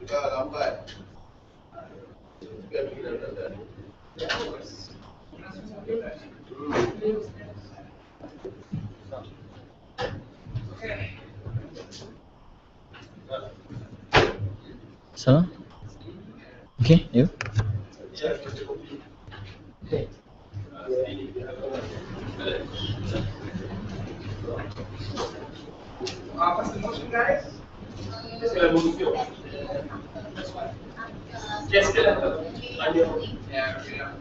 So, okay, you. What's the motion, guys? Yes, yeah,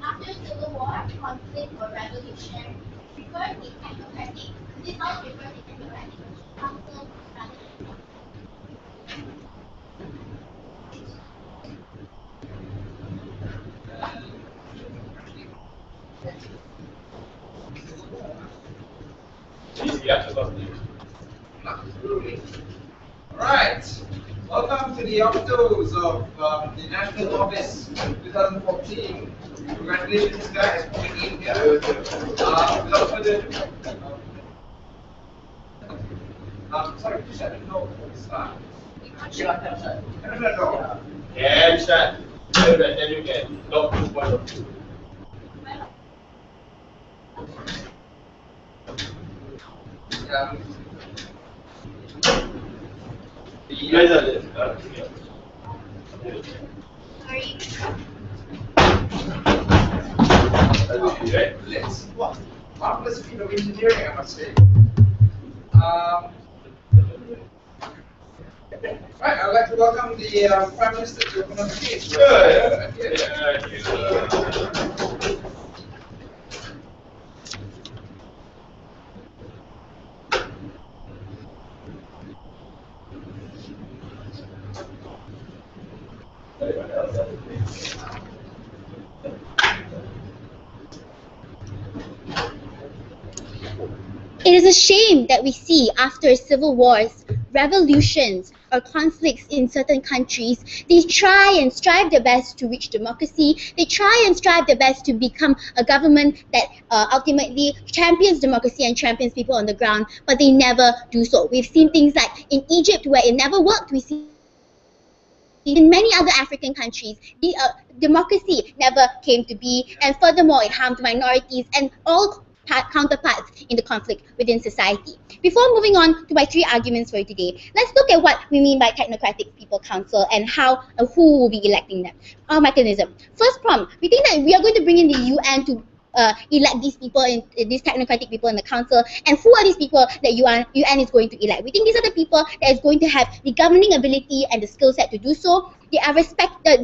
After Civil War, conflict or revolution, referred to technocratic. This house referred to technocratic council rather than Alright, welcome to the Octos of the National Novice 2014. Congratulations, guys, for being here. Without further ado, sorry, just let me know before we start. No. Can start. Then you can go to 1 or 2. You guys are this. Sorry. Let's marvelous feat of engineering, I must say. Right, I'd like to welcome the Prime Minister to open up the case. It is a shame that we see after civil wars, revolutions, or conflicts in certain countries, they try and strive their best to reach democracy. They try and strive their best to become a government that ultimately champions democracy and champions people on the ground, but they never do so. We've seen things like in Egypt where it never worked. We see in many other African countries, the democracy never came to be, and furthermore, it harmed minorities and all counterparts in the conflict within society. Before moving on to my 3 arguments for today, let's look at what we mean by technocratic people council and how who will be electing them. Our mechanism. First prompt, we think that we are going to bring in the UN to elect these people, these technocratic people in the council. And who are these people that UN is going to elect? We think these are the people that is going to have the governing ability and the skill set to do so. They are respected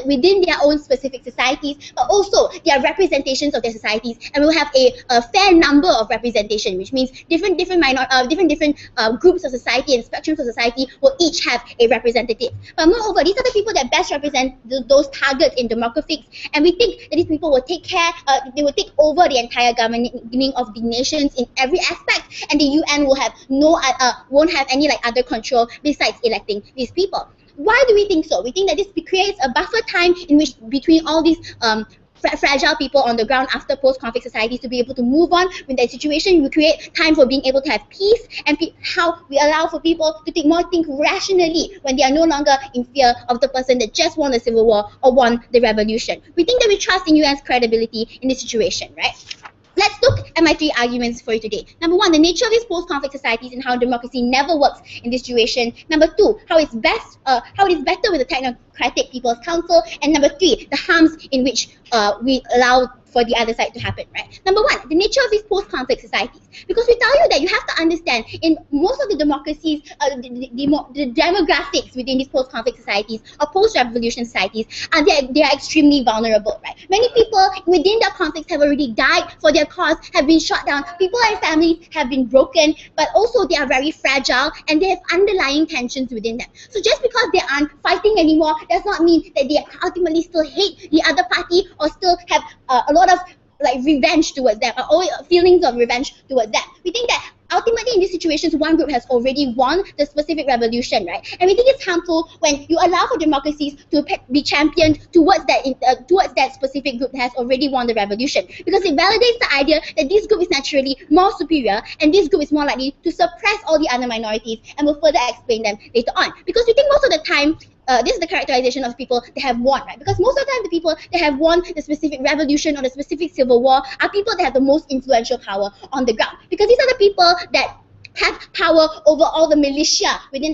within their own specific societies, but also they are representations of their societies, and will have a fair number of representation, which means different groups of society and spectrums of society will each have a representative. But moreover, these are the people that best represent those targets in demographics, and we think that these people will take care, they will take over the entire governing of the nations in every aspect, and the UN will have won't have any other control besides electing these people. Why do we think so? We think that this creates a buffer time in which between all these fragile people on the ground after post-conflict societies to be able to move on with that situation. We create time for being able to have peace, and how we allow for people to think rationally when they are no longer in fear of the person that just won the civil war or won the revolution. We think that we trust in UN's credibility in this situation, right? Let's look at my 3 arguments for you today. Number 1, the nature of these post-conflict societies and how democracy never works in this situation. Number 2, how it is better with the technocratic people's council. And number 3, the harms in which we allow for the other side to happen, right? Number 1, the nature of these post-conflict societies. Because we tell you that you have to understand in most of the democracies, the demographics within these post-conflict societies or post-revolution societies, they are extremely vulnerable, right? Many people within their conflicts have already died for their cause, have been shot down. People and families have been broken, but also they are very fragile and they have underlying tensions within them. So just because they aren't fighting anymore does not mean that they ultimately still hate the other party or still have a lot of revenge towards them, or feelings of revenge towards them. We think that ultimately in these situations, one group has already won the specific revolution, right? And we think it's harmful when you allow for democracies to be championed towards that specific group that has already won the revolution, because it validates the idea that this group is naturally more superior and this group is more likely to suppress all the other minorities, and will further explain them later on. Because we think most of the time, this is the characterization of people that have won, right? Because most of the time the people that have won the specific revolution or the specific civil war are people that have the most influential power on the ground, because these are the people that have power over all the militia within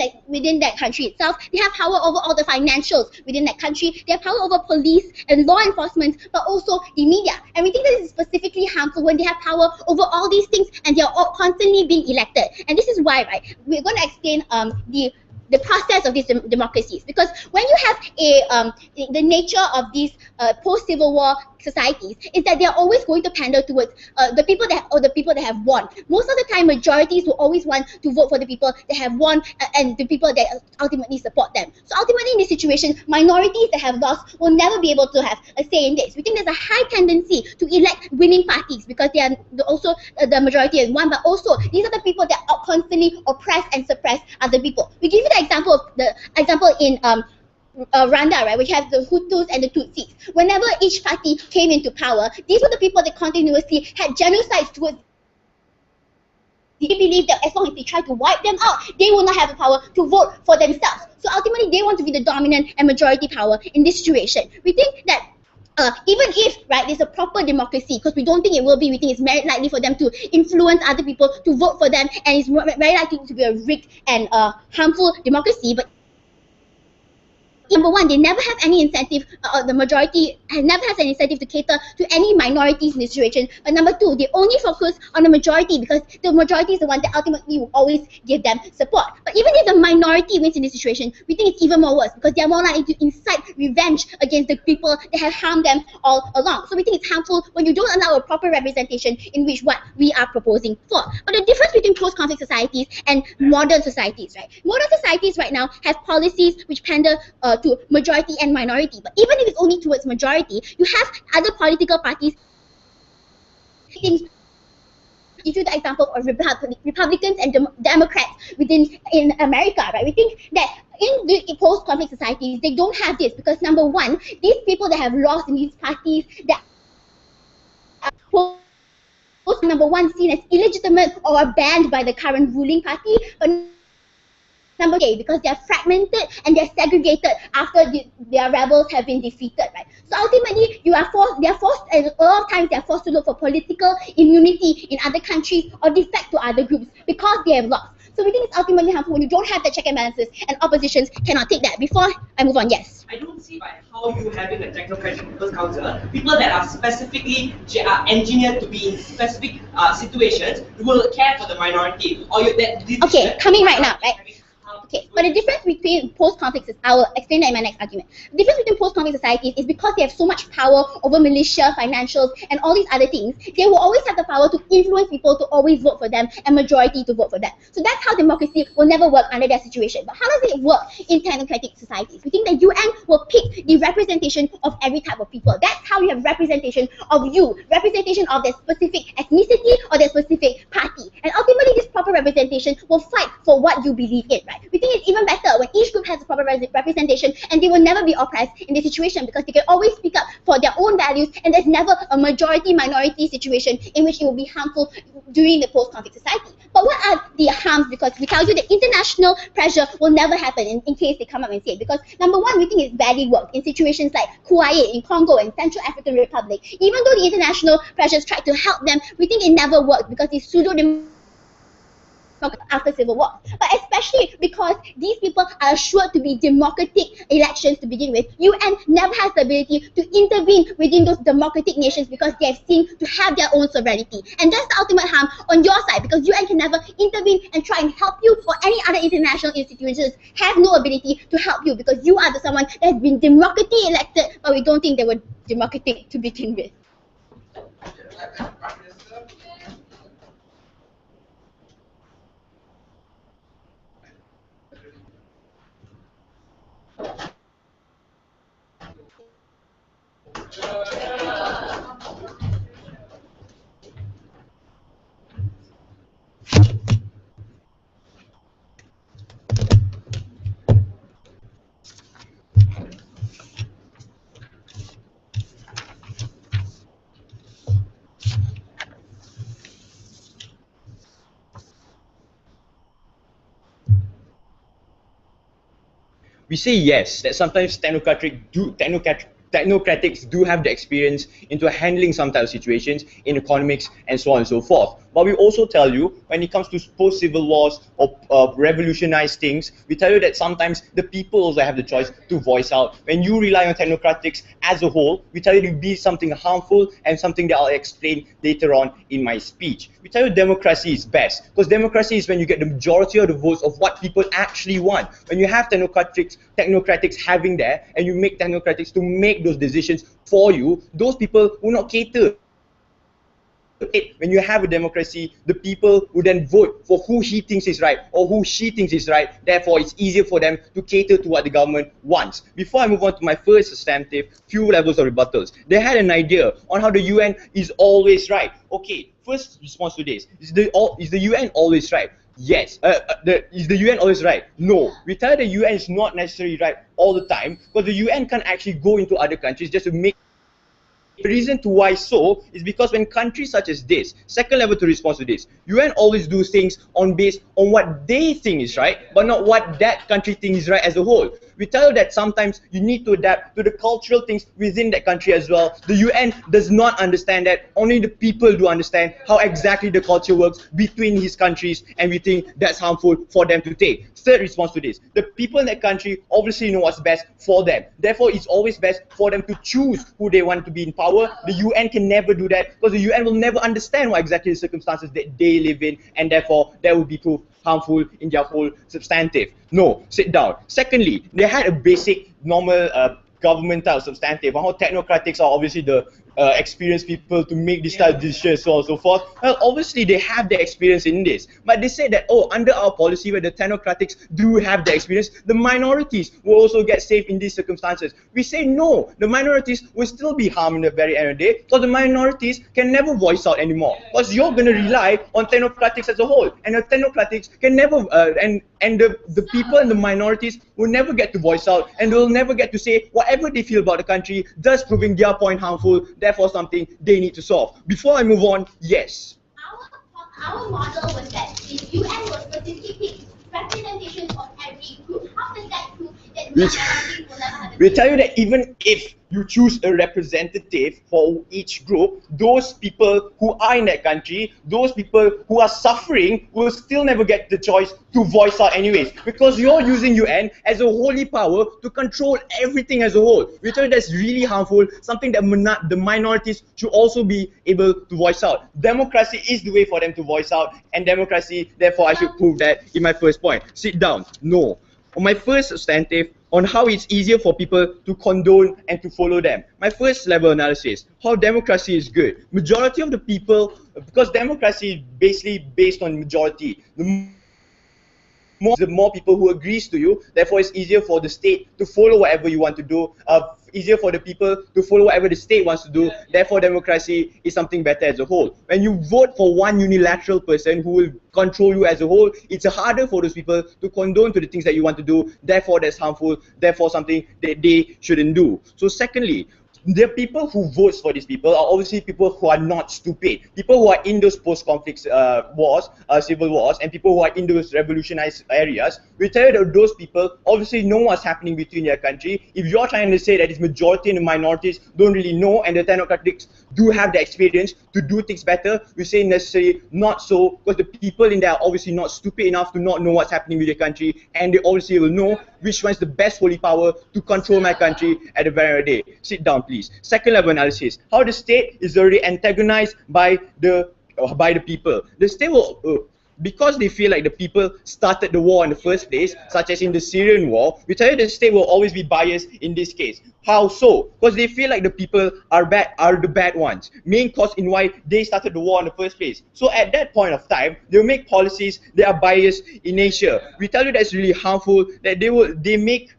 that country itself. They have power over all the financials within that country. They have power over police and law enforcement, but also the media. And we think that this is specifically harmful when they have power over all these things and they are all constantly being elected. And this is why, right, we're going to explain the process of these democracies, because when you have the nature of these post-civil war societies is that they are always going to pander towards the people that have won. Most of the time, majorities will always want to vote for the people that have won and the people that ultimately support them. So ultimately, in this situation, minorities that have lost will never be able to have a say in this. We think there's a high tendency to elect winning parties because they are also the majority has won, but also these are the people that constantly oppress and suppress other people. We give you the example in Rwanda, right, which has the Hutus and the Tutsis. Whenever each party came into power, these were the people that continuously had genocides towards. They believe that as long as they try to wipe them out, they will not have the power to vote for themselves. So ultimately, they want to be the dominant and majority power in this situation. We think that even if, right, there's a proper democracy, because we don't think it will be, we think it's very likely for them to influence other people to vote for them, and it's very likely to be a rigged and harmful democracy. But number one, they never have any incentive, the majority never has an incentive to cater to any minorities in this situation. But number two, they only focus on the majority because the majority is the one that ultimately will always give them support. But even if the minority wins in this situation, we think it's even more worse because they are more likely to incite revenge against the people that have harmed them all along. So we think it's harmful when you don't allow a proper representation in which what we are proposing for. But the difference between post-conflict societies and modern societies, right? Modern societies right now have policies which pander to majority and minority. But even if it's only towards majority, you have other political parties. Give you the example of Republicans and Democrats in America, right? We think that in the post-conflict societies, they don't have this because number one, these people that have lost in these parties that are number one seen as illegitimate or banned by the current ruling party, but number two, because they are fragmented and they're segregated after their rebels have been defeated, right? So ultimately, they are forced, and a lot of times they are forced to look for political immunity in other countries or defect to other groups because they have lost. So we think it's ultimately harmful when you don't have the check and balances and oppositions cannot take that. Before I move on, yes. I don't see by how you having a technocratic People's Council, people that are specifically engineered to be in specific situations will care for the minority. Or okay, coming right now, right? Okay, but the difference between post-conflict, I will explain that in my next argument. The difference between post-conflict societies is because they have so much power over militia, financials, and all these other things, they will always have the power to influence people to always vote for them and majority to vote for them. So that's how democracy will never work under that situation. But how does it work in technocratic societies? We think the UN will pick the representation of every type of people. That's how you have representation of you, representation of their specific ethnicity or their specific party. And ultimately, this proper representation will fight for what you believe in, right? We think it's even better when each group has a proper representation and they will never be oppressed in this situation because they can always speak up for their own values and there's never a majority-minority situation in which it will be harmful during the post-conflict society. But what are the harms? Because we tell you that international pressure will never happen in case they come up and say it. Because number one, we think it's badly worked in situations like Kuwait, in Congo, and Central African Republic. Even though the international pressures tried to help them, we think it never worked because it's pseudo after civil war. But especially because these people are assured to be democratic elections to begin with, UN never has the ability to intervene within those democratic nations because they have seen to have their own sovereignty. And that's the ultimate harm on your side because UN can never intervene and try and help you, or any other international institutions have no ability to help you because you are the someone that has been democratically elected, but we don't think they were democratic to begin with. we say yes, that sometimes technocratics do have the experience into handling some type of situations in economics and so on and so forth. But we also tell you, when it comes to post-civil wars or revolutionized things, we tell you that sometimes the people also have the choice to voice out. When you rely on technocratics as a whole, we tell you to be something harmful and something that I'll explain later on in my speech. We tell you democracy is best, because democracy is when you get the majority of the votes of what people actually want. When you have technocratics having there, and you make technocratics to make those decisions for you, those people will not cater. When you have a democracy, the people would then vote for who he thinks is right or who she thinks is right. Therefore, it's easier for them to cater to what the government wants. Before I move on to my first substantive, few levels of rebuttals, they had an idea on how the UN is always right. Okay, first response to this, is the UN always right? Yes. Is the UN always right? No. We tell the UN is not necessarily right all the time, because the UN can't actually go into other countries just to make. The reason to why so is because when countries such as this, second level to respond to this, UN always do things based on what they think is right, but not what that country thinks is right as a whole. We tell you that sometimes you need to adapt to the cultural things within that country as well. The UN does not understand that. Only the people do understand how exactly the culture works between his countries, and we think that's harmful for them to take. Third response to this, the people in that country obviously know what's best for them. Therefore, it's always best for them to choose who they want to be in power. The UN can never do that, because the UN will never understand what exactly the circumstances that they live in, and therefore that will be proved harmful in their whole substantive. No, sit down. Secondly, they had a basic normal governmental substantive on how technocratics are obviously the experienced people to make this type of decisions, so on and so forth. Well, obviously they have the experience in this, but they say that, oh, under our policy where the technocratics do have the experience, the minorities will also get safe in these circumstances. We say no, the minorities will still be harmed in the very end of the day, because the minorities can never voice out anymore, because you're going to rely on technocratics as a whole, and the technocratics can never and the people and the minorities will never get to voice out, and they'll never get to say whatever they feel about the country, thus proving their point harmful, therefore something they need to solve. Before I move on, yes. Our model was that the UN will specifically pick representations of every group. How does that prove that minorities will never have a We tell you that even if you choose a representative for each group, those people who are in that country, those people who are suffering, will still never get the choice to voice out anyways, because you're using UN as a holy power to control everything as a whole. We tell you that's really harmful, something that the minorities should also be able to voice out. Democracy is the way for them to voice out, and democracy, therefore I should prove that in my first point. Sit down. No. On my first substantive, on how it's easier for people to condone and to follow them. My first level analysis, how democracy is good. Majority of the people, because democracy is basically based on majority. The more people who agrees to you, therefore it's easier for the state to follow whatever you want to do, easier for the people to follow whatever the state wants to do, therefore democracy is something better as a whole. When you vote for one unilateral person who will control you as a whole, it's harder for those people to condone to the things that you want to do, therefore that's harmful, therefore something that they shouldn't do. So secondly, the people who votes for these people are obviously people who are not stupid. People who are in those post-conflict wars, civil wars, and people who are in those revolutionized areas. We tell you that those people obviously know what's happening between their country. If you're trying to say that it's majority and the minorities don't really know, and the technocratics do have the experience to do things better, we say necessarily not so, because the people in there are obviously not stupid enough to not know what's happening with their country, and they obviously will know which one's the best holy power to control my country at the very end of the day. Sit down, please. Second level analysis, how the state is already antagonized by the people. The state will, because they feel like the people started the war in the first place, such as in the Syrian war, we tell you the state will always be biased in this case. How so? Because they feel like the people are the bad ones, main cause in why they started the war in the first place. So at that point of time, they'll make policies that are biased in nature. We tell you that's really harmful, that they make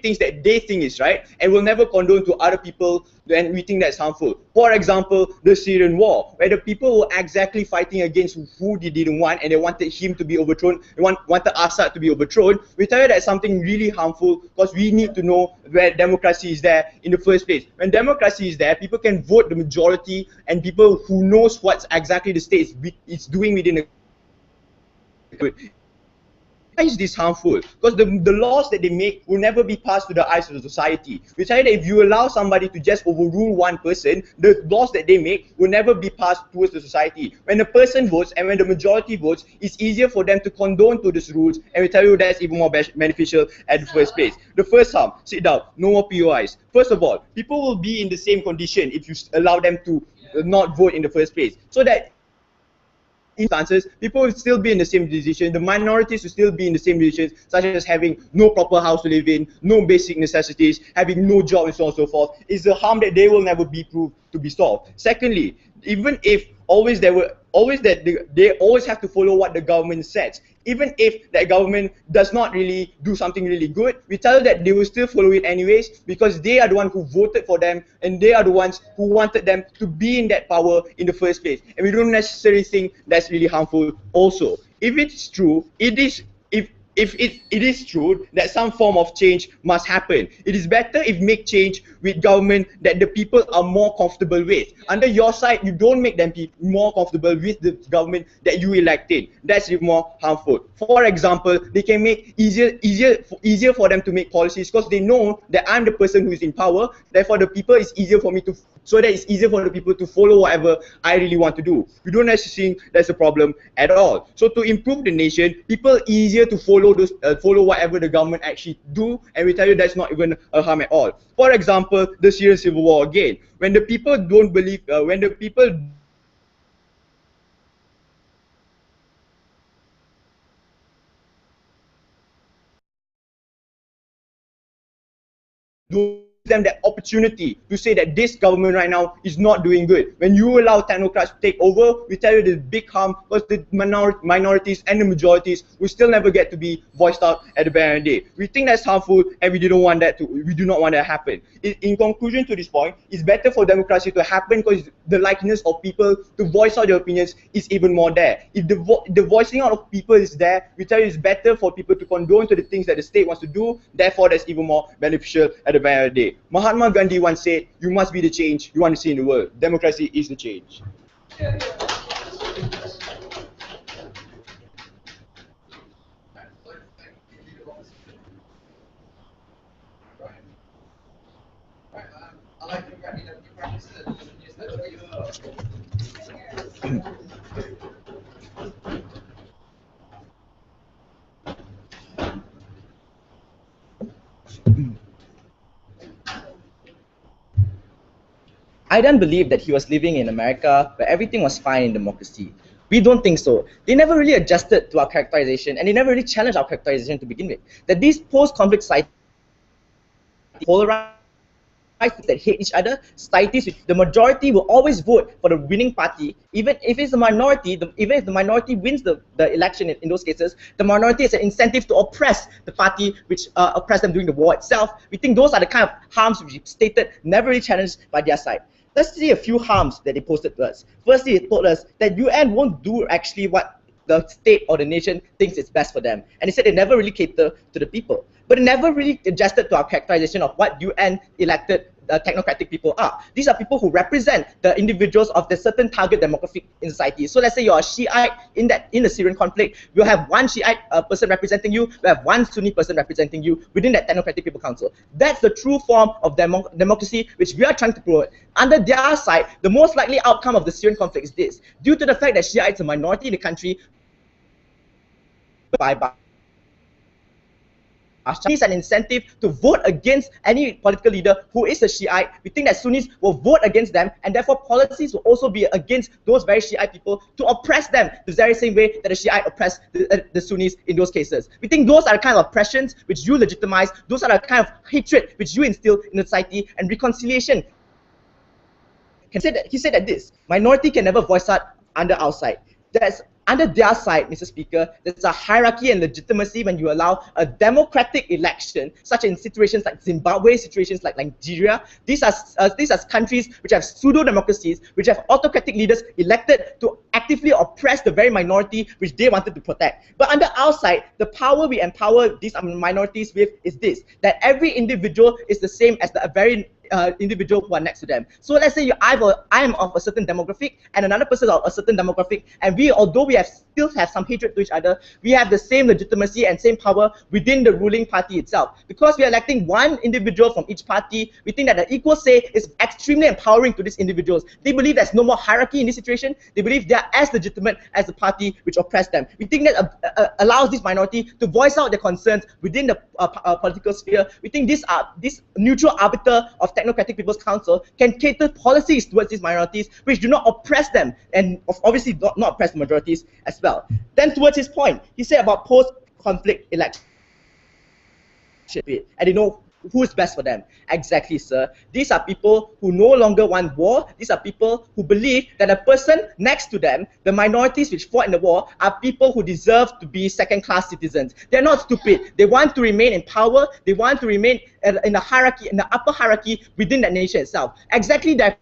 things that they think is right, and will never condone to other people when we think that's harmful. For example, the Syrian war, where the people were exactly fighting against who they didn't want, and they wanted him to be overthrown, they wanted Assad to be overthrown. We tell you that's something really harmful, because we need to know where democracy is there in the first place. When democracy is there, people can vote the majority, and people who knows what's exactly the state is doing within the Why is this harmful? Because the laws that they make will never be passed to the eyes of the society. We say that if you allow somebody to just overrule one person, the laws that they make will never be passed towards the society. When a person votes and when the majority votes, it's easier for them to condone to these rules, and we tell you that's even more beneficial at the first place. The first harm, sit down, no more POIs. First of all, people will be in the same condition if you allow them to not vote in the first place. So that instances, people will still be in the same decision, the minorities will still be in the same decisions, such as having no proper house to live in, no basic necessities, having no job, and so on and so forth, is a harm that they will never be proved to be solved. Secondly, even if they always have to follow what the government says, even if that government does not really do something really good, we tell them that they will still follow it anyways, because they are the ones who voted for them, and they are the ones who wanted them to be in that power in the first place. And we don't necessarily think that's really harmful also. If it's true, if it is true that some form of change must happen, it is better if make change with government that the people are more comfortable with. Under your side, you don't make them more comfortable with the government that you elected. That's more harmful. For example, they can make easier for them to make policies because they know that I'm the person who is in power. Therefore, the people is easier for me to, so that it's easier for the people to follow whatever I really want to do. We don't necessarily think that's a problem at all. So to improve the nation, people easier to follow whatever the government actually do, and we tell you that's not even a harm at all. For example, the Syrian civil war again. When the people don't believe, when the people don't them that opportunity to say that this government right now is not doing good. When you allow technocrats to take over, we tell you there's big harm because the minorities and the majorities will still never get to be voiced out at the end of the day. We think that's harmful, and we do not want that to happen. In conclusion to this point, it's better for democracy to happen because the likeness of people to voice out their opinions is even more there. If the voicing out of people is there, we tell you it's better for people to condone to the things that the state wants to do. Therefore, that's even more beneficial at the end of the day. Mahatma Gandhi once said, "You must be the change you want to see in the world." Democracy is the change. I like the fact that you practice it. Use that way. I don't believe that he was living in America where everything was fine in democracy. We don't think so. They never really adjusted to our characterization, and they never really challenged our characterization to begin with. That these post-conflict societies, polarized that hate each other, societies which the majority will always vote for the winning party, even if it's a minority, even if the minority wins the election in those cases, the minority has an incentive to oppress the party which oppressed them during the war itself. We think those are the kind of harms which stated, never really challenged by their side. Let's see a few harms that they posted to us. Firstly, it told us that UN won't do actually what the state or the nation thinks is best for them. And they said they never really cater to the people. But it never really adjusted to our characterization of what UN elected technocratic people are. These are people who represent the individuals of the certain target demographic in society. So let's say you're a Shiite in the Syrian conflict, we'll have one Shiite person representing you, we'll have one Sunni person representing you within that technocratic people council. That's the true form of democracy which we are trying to promote. Under their side, the most likely outcome of the Syrian conflict is this. Due to the fact that Shiites are a minority in the country, is an incentive to vote against any political leader who is a Shiite. We think that Sunnis will vote against them, and therefore policies will also be against those very Shiite people to oppress them the very same way that the Shiite oppress the Sunnis in those cases. We think those are the kind of oppressions which you legitimize, those are the kind of hatred which you instill in the society, and reconciliation. He said that this minority can never voice out under our side. That's under their side, Mr. Speaker, there's a hierarchy and legitimacy when you allow a democratic election, such in situations like Zimbabwe, situations like Nigeria. These are countries which have pseudo-democracies, which have autocratic leaders elected to actively oppress the very minority which they wanted to protect. But under our side, the power we empower these minorities with is this, that every individual is the same as the very individual who are next to them. So let's say I am of a certain demographic and another person of a certain demographic, and although we still have some hatred to each other, we have the same legitimacy and same power within the ruling party itself. Because we are electing one individual from each party, we think that the equal say is extremely empowering to these individuals. They believe there's no more hierarchy in this situation. They believe they are as legitimate as the party which oppressed them. We think that allows this minority to voice out their concerns within the political sphere. We think this neutral arbiter of Technocratic People's Council can cater policies towards these minorities which do not oppress them, and obviously not oppress the majorities as well. Then towards his point, he said about post-conflict election, and they know who is best for them. Exactly, sir. These are people who no longer want war. These are people who believe that the person next to them, the minorities which fought in the war, are people who deserve to be second-class citizens. They're not stupid. They want to remain in power. They want to remain in the hierarchy, in the upper hierarchy within that nation itself. Exactly that.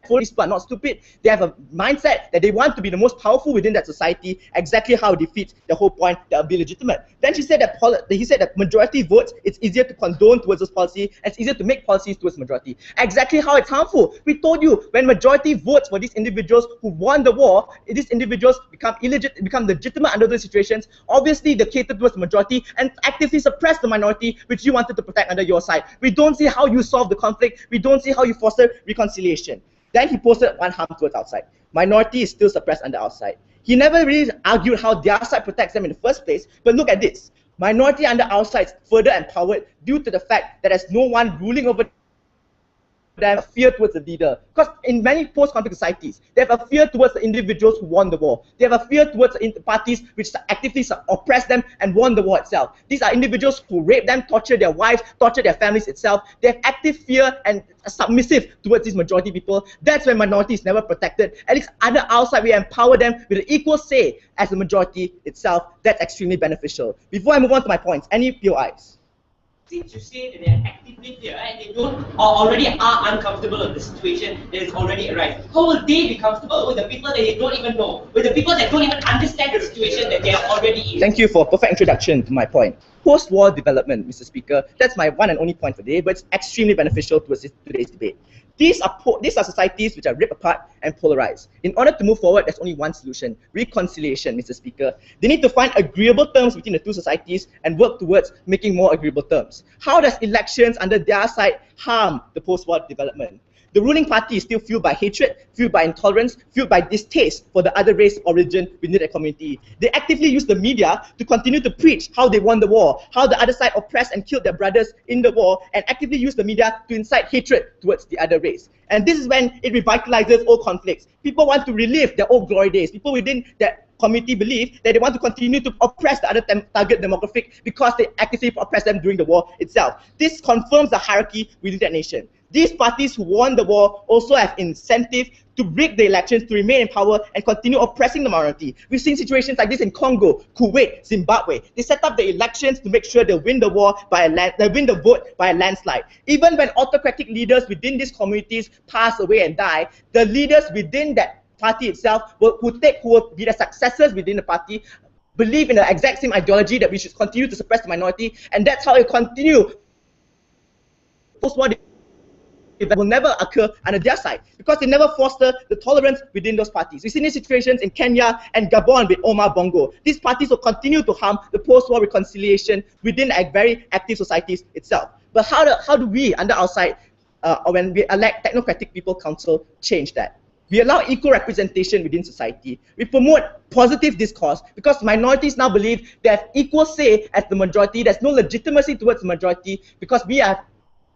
These people are not stupid. They have a mindset that they want to be the most powerful within that society. Exactly how it defeats the whole point that will be legitimate. Then he said that majority votes, it's easier to condone towards this policy, and it's easier to make policies towards majority. Exactly how it's harmful. We told you, when majority votes for these individuals who won the war, these individuals become legitimate under those situations. Obviously, they cater towards the majority and actively suppress the minority which you wanted to protect under your side. We don't see how you solve the conflict. We don't see how you foster reconciliation. Then he posted one harm towards outside. Minority is still suppressed on the outside. He never really argued how their side protects them in the first place, but look at this. Minority on the outside is further empowered due to the fact that there's no one ruling over them, a fear towards the leader. Because in many post-conflict societies, they have a fear towards the individuals who won the war. They have a fear towards the parties which actively oppress them and won the war itself. These are individuals who rape them, torture their wives, torture their families itself. They have active fear and submissive towards these majority people. That's when minority is never protected. At least on the outside, we empower them with an equal say as the majority itself. That's extremely beneficial. Before I move on to my points, any POIs? Since you say that they're actively here and they don't or already are uncomfortable with the situation that is already arrived, how will they be comfortable with the people that they don't even know, with the people that don't even understand the situation that they are already in? Thank you for a perfect introduction to my point. Post-war development, Mr. Speaker, that's my one and only point for today, but it's extremely beneficial towards today's debate. These are societies which are ripped apart and polarized. In order to move forward, there's only one solution: reconciliation, Mr. Speaker. They need to find agreeable terms between the two societies and work towards making more agreeable terms. How does elections under their side harm the post-war development? The ruling party is still fueled by hatred, fueled by intolerance, fueled by distaste for the other race or religion within their community. They actively use the media to continue to preach how they won the war, how the other side oppressed and killed their brothers in the war, and actively use the media to incite hatred towards the other race. And this is when it revitalizes old conflicts. People want to relive their old glory days. People within that community believe that they want to continue to oppress the other target demographic because they actively oppressed them during the war itself. This confirms the hierarchy within that nation. These parties who won the war also have incentive to rig the elections to remain in power and continue oppressing the minority. We've seen situations like this in Congo, Kuwait, Zimbabwe. They set up the elections to make sure they win the war they win the vote by a landslide. Even when autocratic leaders within these communities pass away and die, the leaders within that party itself who will be the successors within the party believe in the exact same ideology that we should continue to suppress the minority, and that's how it continue. Post-war that will never occur under their side because they never foster the tolerance within those parties. We've seen these situations in Kenya and Gabon with Omar Bongo. These parties will continue to harm the post-war reconciliation within a very active societies itself. But how do we, under our side, when we elect Technocratic People Council, change that? We allow equal representation within society. We promote positive discourse because minorities now believe they have equal say as the majority. There's no legitimacy towards the majority because we have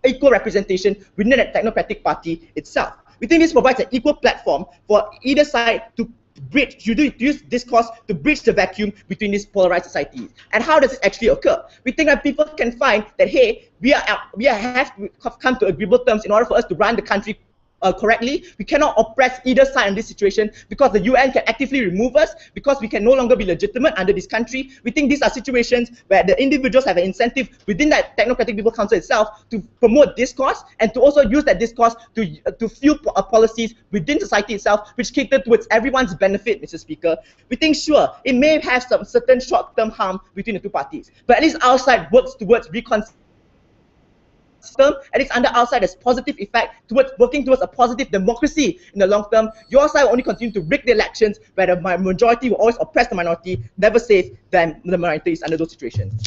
equal representation within the Technocratic Party itself. We think this provides an equal platform for either side to use discourse to bridge the vacuum between these polarized societies. And how does this actually occur? We think that people can find that, hey, we have to come to agreeable terms in order for us to run the country correctly. We cannot oppress either side in this situation because the UN can actively remove us because we can no longer be legitimate under this country. We think these are situations where the individuals have an incentive within that Technocratic People Council itself to promote discourse and to also use that discourse to fuel policies within society itself which cater towards everyone's benefit, Mr. Speaker. We think, sure, it may have some certain short-term harm between the two parties, but at least our side works towards reconciliation term, and it's under our side as positive effect towards working towards a positive democracy in the long term. Your side will only continue to rig the elections where the majority will always oppress the minority, never save them, the minorities under those situations.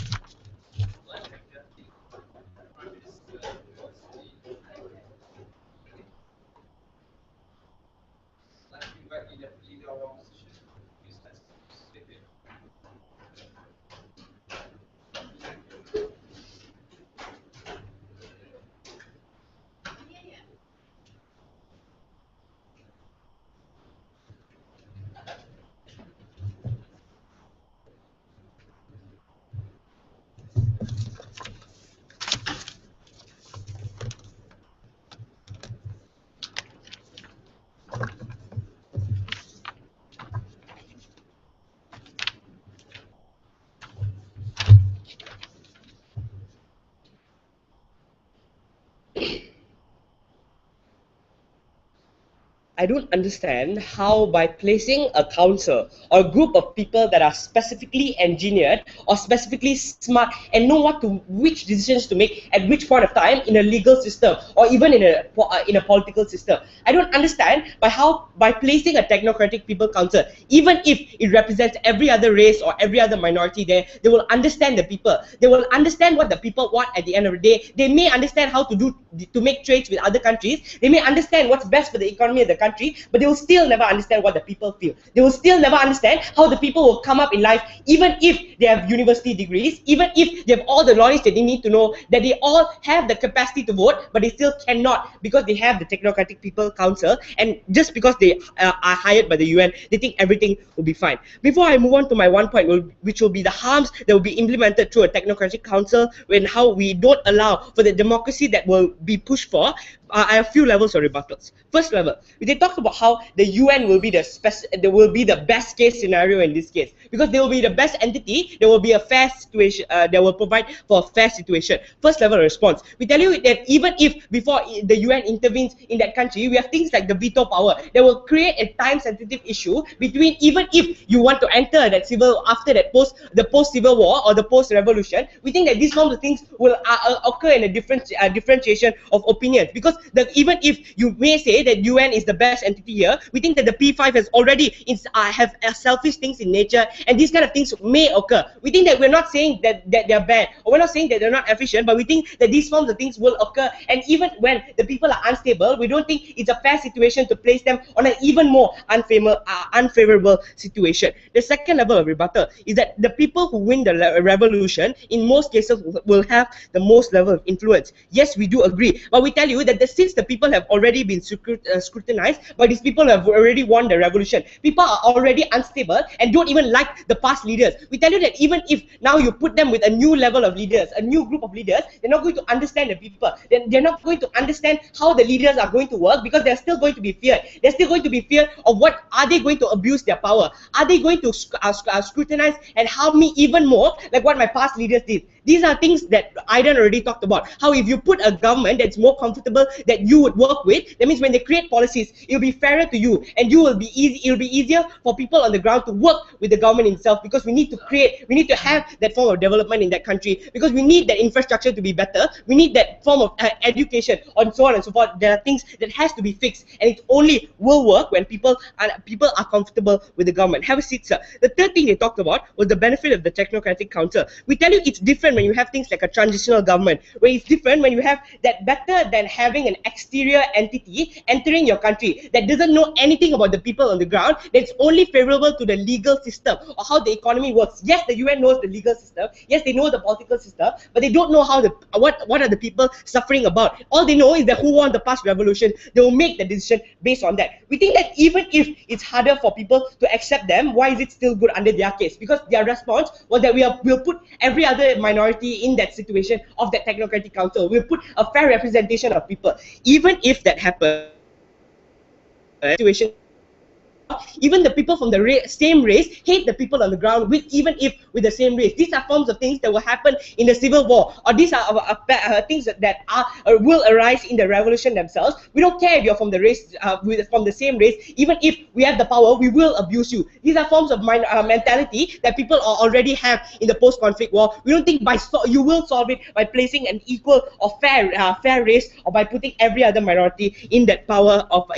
I don't understand how by placing a council or a group of people that are specifically engineered or specifically smart and know which decisions to make at which point of time in a legal system or even in a political system. I don't understand by placing a technocratic people council, even if it represents every other race or every other minority there, they will understand the people. They will understand what the people want at the end of the day. They may understand how to make trades with other countries. They may understand what's best for the economy of the country, but they will still never understand what the people feel. They will still never understand how the people will come up in life, even if they have university degrees, even if they have all the knowledge that they need to know, that they all have the capacity to vote, but they still cannot because they have the technocratic people council, and just because they are hired by the UN, they think everything will be fine. Before I move on to my one point, which will be the harms that will be implemented through a technocratic council, when how we don't allow for the democracy that will be pushed for, I have a few levels of rebuttals. First level, they talked about how the UN will be the best case scenario in this case, because they will be the best entity. There will be a fair situation. They will provide for a fair situation. First level response, we tell you that even if before the UN intervenes in that country, we have things like the veto power that will create a time-sensitive issue between, even if you want to enter that after that post-civil war or the post-revolution. We think that these forms of things will occur in a differentiation of opinions, because even if you may say that UN is the best entity here, we think that the P5 has already have selfish things in nature, and these kind of things may occur. We think that we're not saying that they're bad, or we're not saying that they're not efficient, but we think that these forms of things will occur, and even when the people are unstable, we don't think it's a fair situation to place them on an even more unfavorable situation. The second level of rebuttal is that the people who win the revolution in most cases will have the most level of influence. Yes, we do agree, but we tell you that since the people have already been scrutinized, but these people have already won the revolution, people are already unstable and don't even like the past leaders. We tell you that even if now you put them with a new level of leaders, a new group of leaders, they're not going to understand the people. They're not going to understand how the leaders are going to work, because they're still going to be feared. They're still going to be feared of what are they going to abuse their power? Are they going to scrutinize and harm me even more, like what my past leaders did? These are things that Aidan already talked about. How if you put a government that's more comfortable that you would work with, that means when they create policies, it'll be fairer to you, and it'll be easier for people on the ground to work with the government itself, because we need to have that form of development in that country, because we need that infrastructure to be better, we need that form of education, and so on and so forth. There are things that has to be fixed, and it only will work when people are comfortable with the government. Have a seat, sir. The third thing they talked about was the benefit of the technocratic council. We tell you it's different when you have things like a transitional government, where it's different when you have that, better than having an exterior entity entering your country that doesn't know anything about the people on the ground, that's only favorable to the legal system or how the economy works. Yes, the UN knows the legal system, yes, they know the political system, but they don't know how what are the people suffering about. All they know is that who won the past revolution, they will make the decision based on that. We think that even if it's harder for people to accept them, why is it still good under their case? Because their response was that we'll put every other minority in that situation of that technocratic council. We'll put a fair representation of people. Even if that happens, situation even the people from the same race hate the people on the ground, even if with the same race. These are forms of things that will happen in the civil war, or these are things that will arise in the revolution themselves. We don't care if you're from the race, from the same race. Even if we have the power, we will abuse you. These are forms of mentality that people already have in the post-conflict war. We don't think you will solve it by placing an equal or fair race, or by putting every other minority in that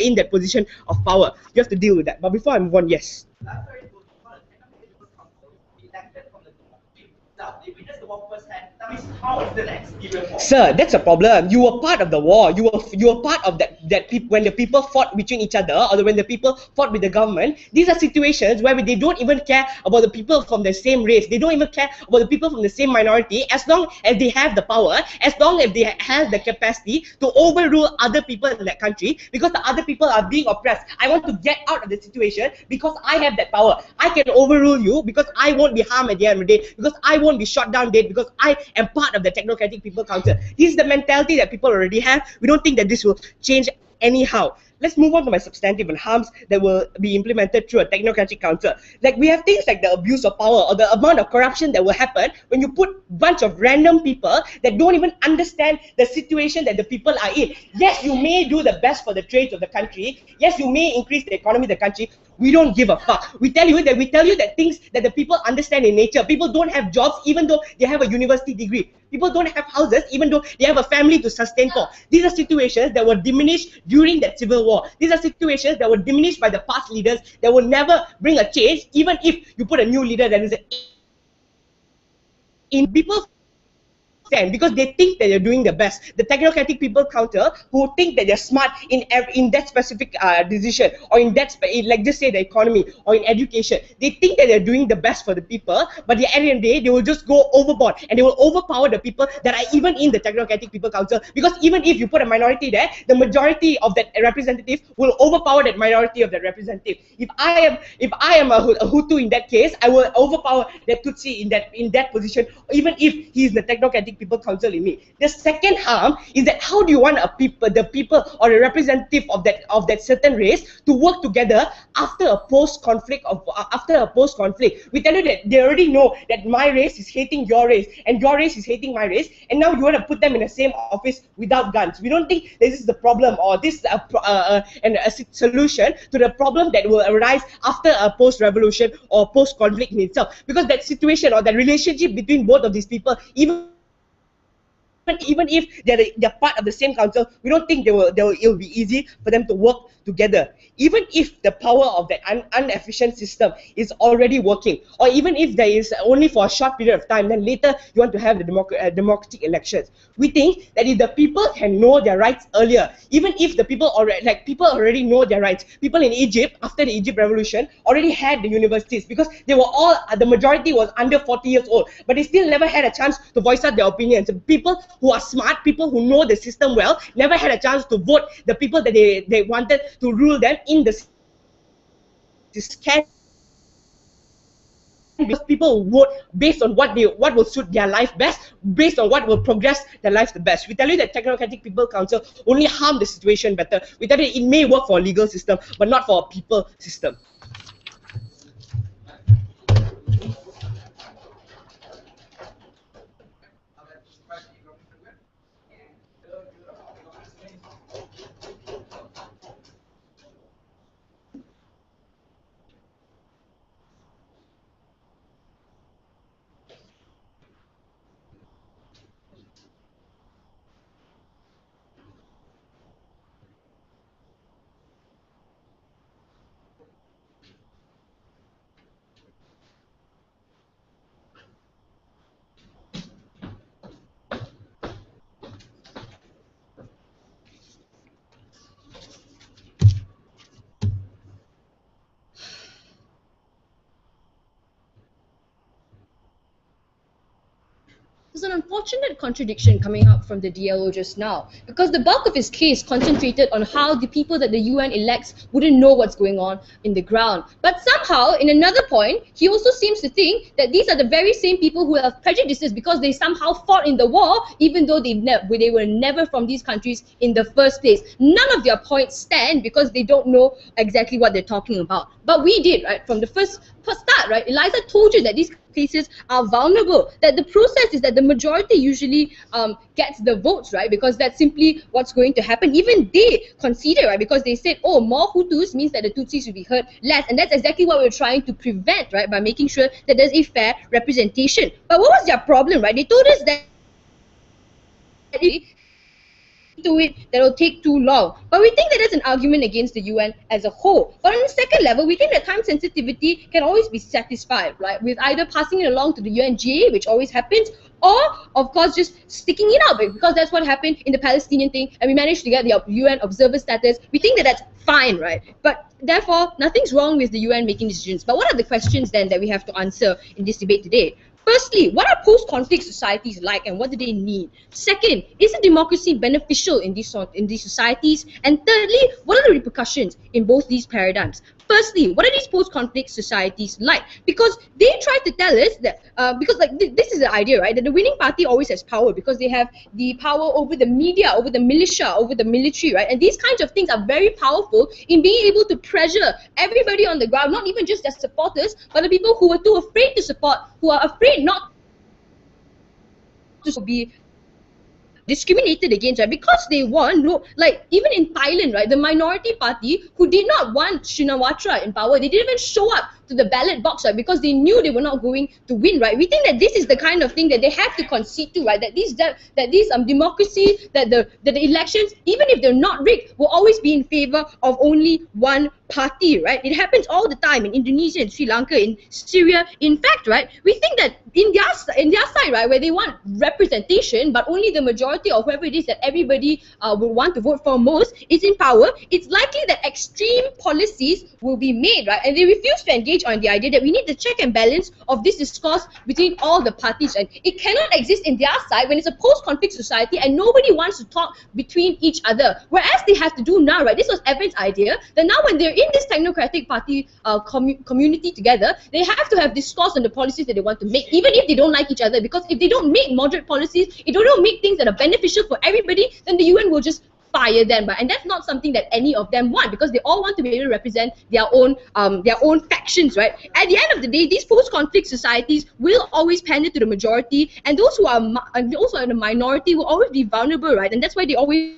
in that position of power. You have to deal with that. But before I move on, yes. That's very good. Because the Technological Council elected from the country itself. They witnessed the war firsthand. That means how is the experience war? Sir, that's a problem. You were part of the war. You were part of that when the people fought between each other, or when the people fought with the government. These are situations where they don't even care about the people from the same race. They don't even care about the people from the same minority, as long as they have the power, as long as they have the capacity to overrule other people in that country, because the other people are being oppressed. I want to get out of the situation because I have that power. I can overrule you because I won't be harmed at the end of the day, because I won't be shot down dead, because I am part of the Technocratic People Council. This is the mentality that people already have. We don't think that this will change anyhow. Let's move on to my substantive and harms that will be implemented through a technocratic council. Like, we have things like the abuse of power, or the amount of corruption that will happen when you put a bunch of random people that don't even understand the situation that the people are in. Yes, you may do the best for the trades of the country. Yes, you may increase the economy of the country. We don't give a fuck. We tell you that things that the people understand in nature. People don't have jobs even though they have a university degree. People don't have houses even though they have a family to sustain for. These are situations that were diminished during that civil war. These are situations that were diminished by the past leaders, that will never bring a change, even if you put a new leader that is in people, because they think that they're doing the best. The Technocratic People Council, who think that they're smart in that specific decision, or in that, like just say the economy or in education, they think that they're doing the best for the people, but at the end of the day, they will just go overboard and they will overpower the people that are even in the Technocratic People Council. Because even if you put a minority there, the majority of that representative will overpower that minority of that representative. If I am a Hutu in that case, I will overpower that Tutsi in that position, even if he is the Technocratic People Council in me. The second harm is that how do you want the people or a representative of that certain race to work together after a post-conflict? We tell you that they already know that my race is hating your race and your race is hating my race, and now you want to put them in the same office without guns. We don't think this is the problem, or this is a solution to the problem that will arise after a post-revolution or post-conflict in itself, because that situation or that relationship between both of these people, even if they're part of the same council, we don't think it'll be easy for them to work together. Even if the power of that inefficient system is already working, or even if there is only for a short period of time, then later you want to have the democratic elections. We think that if the people can know their rights earlier, even if the people already know their rights. People in Egypt, after the Egypt revolution, already had the universities, because the majority was under 40 years old, but they still never had a chance to voice out their opinions. People who are smart, people who know the system well, never had a chance to vote the people that they wanted to rule them in the system, because people vote based on what will suit their life best, based on what will progress their lives the best. We tell you that Technocratic People Council only harm the situation better. We tell you it may work for a legal system, but not for a people system. There's an unfortunate contradiction coming out from the DLO just now, because the bulk of his case concentrated on how the people that the UN elects wouldn't know what's going on in the ground. But somehow, in another point, he also seems to think that these are the very same people who have prejudices because they somehow fought in the war, even though they were never from these countries in the first place. None of their points stand because they don't know exactly what they're talking about. But we did, right? From the first start, right? Eliza told you that these cases are vulnerable, that the process is that the majority usually gets the votes, right? Because that's simply what's going to happen. Even they conceded, right? Because they said, oh, more Hutus means that the Tutsis will be heard less. And that's exactly what we're trying to prevent, right? By making sure that there's a fair representation. But what was their problem, right? They told us that to it that will take too long. But we think that that's an argument against the UN as a whole. But on the second level, we think that time sensitivity can always be satisfied, right? With either passing it along to the UNGA, which always happens, or of course just sticking it out, because that's what happened in the Palestinian thing, and we managed to get the UN observer status. We think that that's fine, right? But therefore, nothing's wrong with the UN making decisions. But what are the questions then that we have to answer in this debate today? Firstly, what are post-conflict societies like and what do they need? Second, is a democracy beneficial in these societies? And thirdly, what are the repercussions in both these paradigms? Firstly, what are these post-conflict societies like? Because they try to tell us that, this is the idea, right? That the winning party always has power because they have the power over the media, over the militia, over the military, right? And these kinds of things are very powerful in being able to pressure everybody on the ground, not even just their supporters, but the people who are too afraid to support, who are afraid not to be discriminated against, right? Because they won, like even in Thailand, right, the minority party who did not want Shinawatra in power, they didn't even show up to the ballot box, right, because they knew they were not going to win, right? We think that this is the kind of thing that they have to concede to, right? That these democracy, that the elections, even if they're not rigged, will always be in favor of only one party, right? It happens all the time in Indonesia, in Sri Lanka, in Syria. In fact, right, we think that in their side, right, where they want representation, but only the majority or whoever it is that everybody will want to vote for most is in power, it's likely that extreme policies will be made, right? And they refuse to engage on the idea that we need the check and balance of this discourse between all the parties, and it cannot exist in their side when it's a post-conflict society and nobody wants to talk between each other. Whereas they have to do now, right? This was Evan's idea, that now when they're in this technocratic party community together, they have to have discourse on the policies that they want to make, even if they don't like each other, because if they don't make moderate policies, if they don't make things that are beneficial for everybody, then the UN will just fire them, right? And that's not something that any of them want, because they all want to be able to represent their own factions, right? At the end of the day, these post-conflict societies will always pander to the majority, and those who are in the minority will always be vulnerable, right? And that's why they always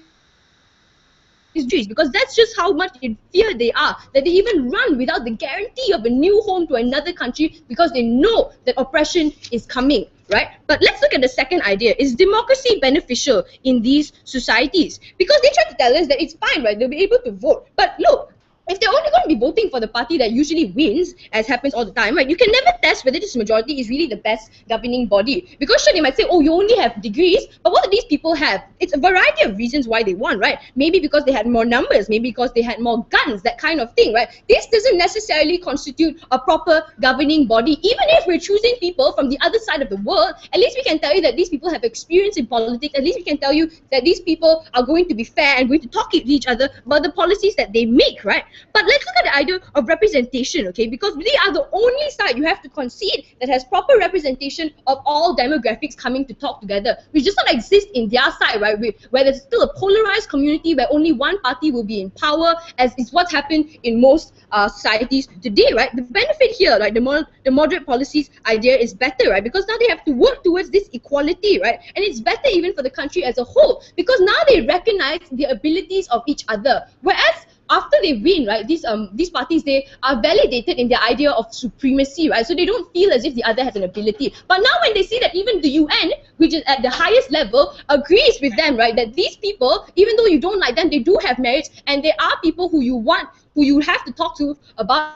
because that's just how much in fear they are, that they even run without the guarantee of a new home to another country because they know that oppression is coming, right? But let's look at the second idea. Is democracy beneficial in these societies? Because they try to tell us that it's fine, right? They'll be able to vote. But look, if they're only going to be voting for the party that usually wins, as happens all the time, right, you can never test whether this majority is really the best governing body. Because sure, they might say, oh, you only have degrees, but what do these people have? It's a variety of reasons why they won, right? Maybe because they had more numbers, maybe because they had more guns, that kind of thing, right? This doesn't necessarily constitute a proper governing body. Even if we're choosing people from the other side of the world, at least we can tell you that these people have experience in politics. At least we can tell you that these people are going to be fair and going to talk to each other about the policies that they make, right? But let's look at the idea of representation, okay? Because they are the only side you have to concede that has proper representation of all demographics coming to talk together, which does not exist in their side, right? Where there's still a polarized community where only one party will be in power, as is what's happened in most societies today, right? The benefit here, right, the moderate policies idea is better, right? Because now they have to work towards this equality, right? And it's better even for the country as a whole, because now they recognize the abilities of each other. Whereas after they win, right, these parties, they are validated in their idea of supremacy, right? So they don't feel as if the other has an ability. But now when they see that even the UN, which is at the highest level, agrees with them, right, that these people, even though you don't like them, they do have merits, and they are people who you have to talk to about.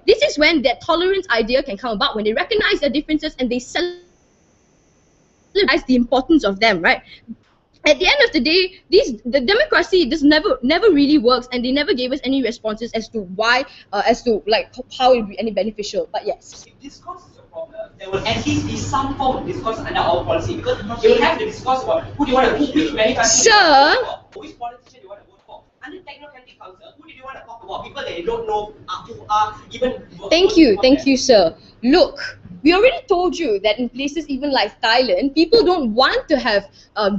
This is when that tolerance idea can come about, when they recognize their differences and they celebrate the importance of them, right? At the end of the day, the democracy just never really works, and they never gave us any responses as to why, how it would be any beneficial. But yes. If discourse is a there will at least be some form of discourse under our policy, because they will have to discuss about who do you want to, which manufacturer Sir. do you want to vote for, which politician do you want to vote for. Under technocratic council, who do you want to talk about? People that you don't know who are even. Thank you, sir. Look, we already told you that in places even like Thailand, people don't want to have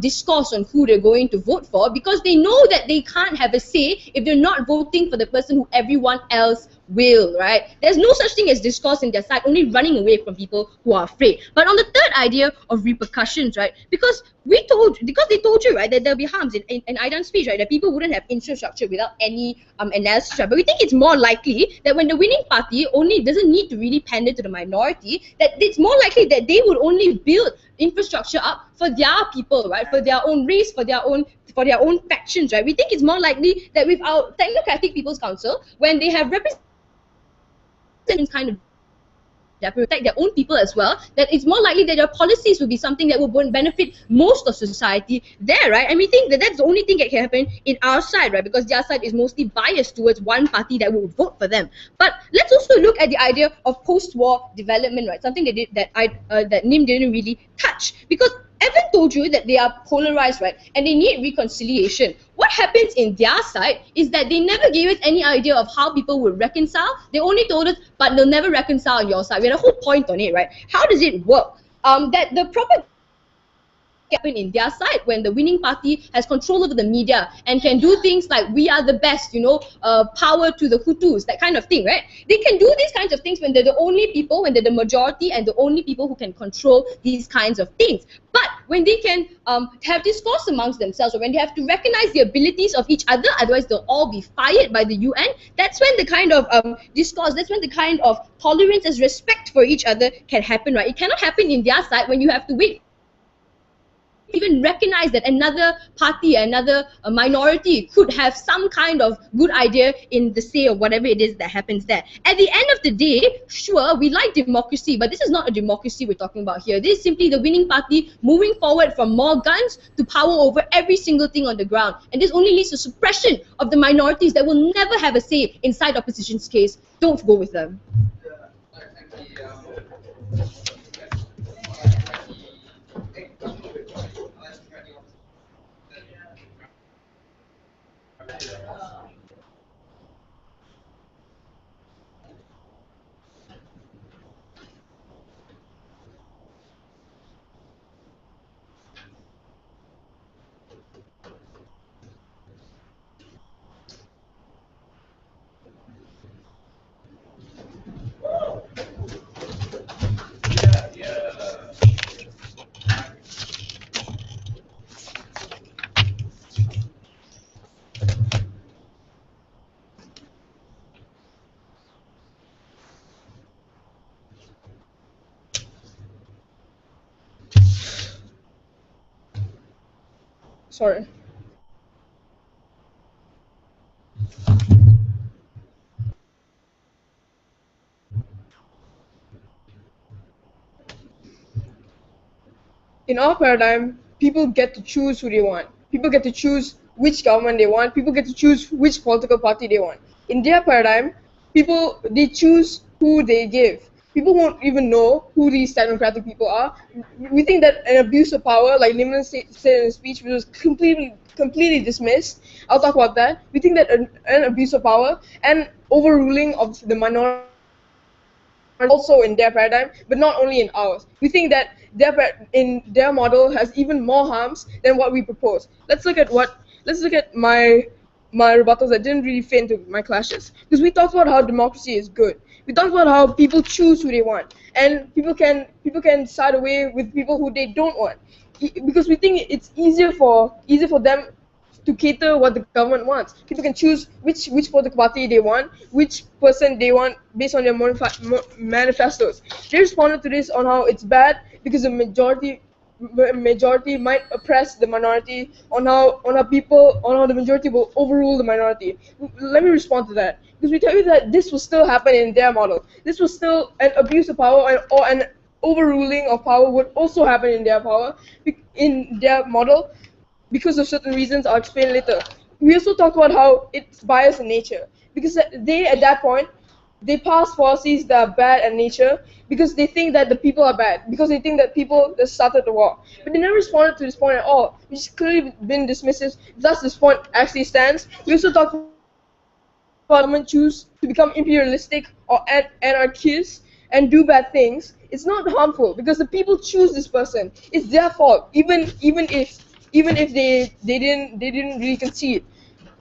discourse on who they're going to vote for because they know that they can't have a say if they're not voting for the person who everyone else will, right? There's no such thing as discourse in their side, only running away from people who are afraid. But on the third idea of repercussions, right? Because they told you, right, that there'll be harms in Aidan's speech, right, that people wouldn't have infrastructure without any analysis, right? But we think it's more likely that when the winning party only doesn't need to really pander to the minority, that it's more likely that they would only build infrastructure up for their people, right, for their own race, for their own factions, right? We think it's more likely that with our Technocratic People's Council, when they have representatives kind of that protect their own people as well, that it's more likely that their policies will be something that will benefit most of society there, right? And we think that that's the only thing that can happen in our side, right? Because their side is mostly biased towards one party that will vote for them. But let's also look at the idea of post-war development, right? Something that Nim didn't really touch, because Evan told you that they are polarized, right? And they need reconciliation. What happens in their side is that they never gave us any idea of how people would reconcile. They only told us, but they'll never reconcile on your side. We had a whole point on it, right? How does it work? That the proper happen in their side when the winning party has control over the media and can do things like we are the best, power to the Hutus, that kind of thing, right? They can do these kinds of things when they're the only people, when they're the majority and the only people who can control these kinds of things. But when they can have discourse amongst themselves, or when they have to recognize the abilities of each other, otherwise they'll all be fired by the UN, that's when the kind of discourse, that's when the kind of tolerance as respect for each other can happen, right? It cannot happen in their side when you have to wait even recognize that another party, another minority could have some kind of good idea in the say of whatever it is that happens there. At the end of the day, sure, we like democracy, but this is not a democracy we're talking about here. This is simply the winning party moving forward from more guns to power over every single thing on the ground. And this only leads to suppression of the minorities that will never have a say inside opposition's case. Don't go with them. Sorry. In our paradigm, people get to choose who they want. People get to choose which government they want. People get to choose which political party they want. In their paradigm, they choose who they give. People won't even know who these technocratic people are. We think that an abuse of power, like Nimran said in his speech, which was completely dismissed. I'll talk about that. We think that an abuse of power and overruling of the minority also in their paradigm, but not only in ours. We think that their model has even more harms than what we propose. Let's look at my rebuttals that didn't really fit into my clashes. Because we talked about how democracy is good. We talked about how people choose who they want, and people can side away with people who they don't want, because we think it's easier for them to cater what the government wants. People can choose which political party they want, which person they want based on their manifestos. They responded to this on how it's bad because the majority might oppress the minority, on how the majority will overrule the minority. Let me respond to that, because we tell you that this will still happen in their model. This will still, an abuse of power or an overruling of power would also happen in their model, because of certain reasons I'll explain later. We also talked about how it's biased in nature, because they, at that point, they pass policies that are bad in nature because they think that the people are bad, because they think that people that started the war. But they never responded to this point at all, which has clearly been dismissive. Thus, this point actually stands. We also talked about government choose to become imperialistic or anarchists and do bad things. It's not harmful because the people choose this person. It's their fault, even if they didn't really concede.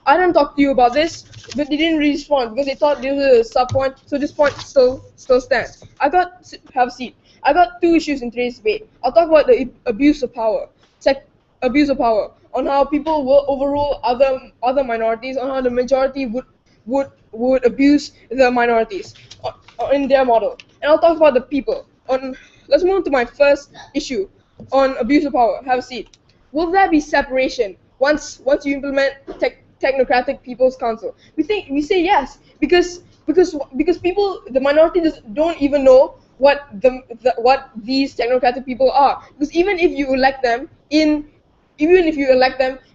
I didn't talk to you about this, but they didn't really respond because they thought this was a sub point, so this point still stands. Have a seat. I got two issues in today's debate. I'll talk about the abuse of power. Abuse of power, on how people will overrule other minorities, on how the majority would abuse the minorities in their model. And I'll talk about the people. Let's move on to my first issue on abuse of power. Have a seat. Will there be separation once you implement technocratic people's council? We say yes because people, the minority don't even know what what these technocratic people are, because even if you elect them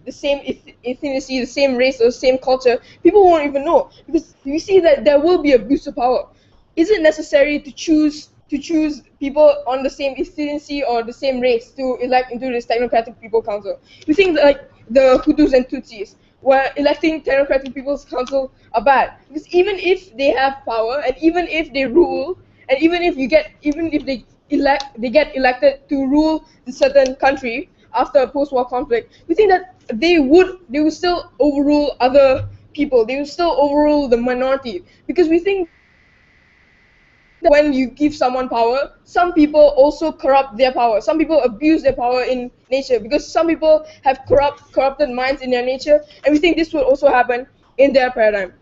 the same ethnicity, the same race, or the same culture, people won't even know, because we see that there will be abuse of power. Is it necessary to choose people on the same ethnicity or the same race to elect into this technocratic people council? We think that, like the Hutus and Tutsis, where electing technocratic people's council are bad, because even if they have power and even if they rule, and even if they get elected to rule a certain country after a post-war conflict, we think that they would still overrule other people. They will still overrule the minority, because we think when you give someone power, some people also corrupt their power. Some people abuse their power in nature, because some people have corrupted minds in their nature, and we think this will also happen in their paradigm.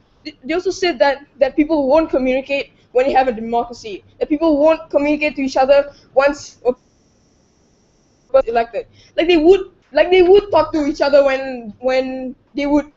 They also said that people won't communicate when you have a democracy, that people won't communicate to each other once a person is elected. Like they would talk to each other when they would